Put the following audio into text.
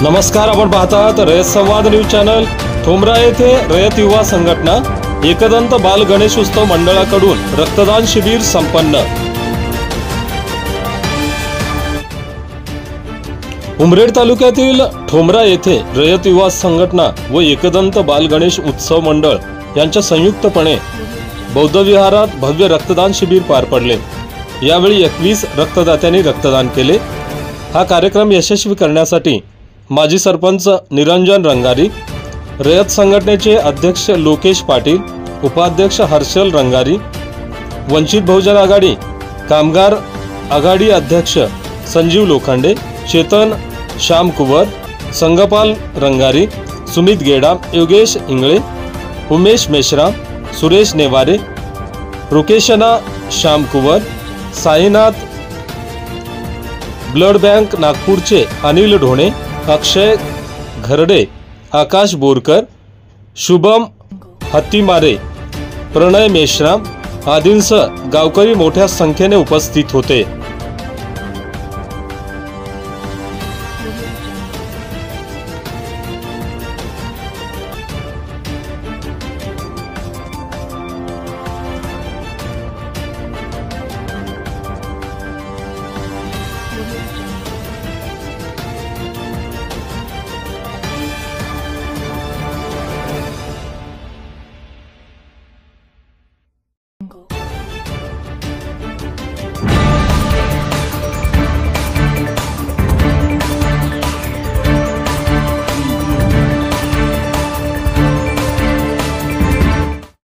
नमस्कार, आपण पाहतात रयत संवाद न्यूज चॅनल। ठोंबरा येथे रयत युवा संघटना एकदंत बाल गणेश उत्सव मंडळाकडून रक्तदान शिबिर संपन्न। उमरेड तालुक्यातील ठोंबरा येथे रयत युवा संघटना व एकदंत बाल गणेश उत्सव मंडळ यांच्या संयुक्तपणे बौद्ध विहारात भव्य रक्तदान शिबिर पार पडले। यावेळी 21 रक्तदात्यांनी रक्तदान केले। हा कार्यक्रम यशस्वी करण्यासाठी माजी सरपंच निरंजन रंगारी, रयत संघटनेचे अध्यक्ष लोकेश पाटील, उपाध्यक्ष हर्षल रंगारी, वंचित बहुजन आघाडी कामगार आघाडी अध्यक्ष संजीव लोखंडे, चेतन श्याम कुवर, संगपाल रंगारी, सुमित गेडा, योगेश इंगळे, उमेश मेश्राम, सुरेश नेवारे, रुकेशना श्याम कुवर, साईनाथ, ब्लड बँक नागपूरचे अनिल ढोणे, अक्षय घरडे, आकाश बोरकर, शुभम हत्तीमारे, प्रणय मेश्राम आदींसह गावकरी मोठ्या संख्येने उपस्थित होते।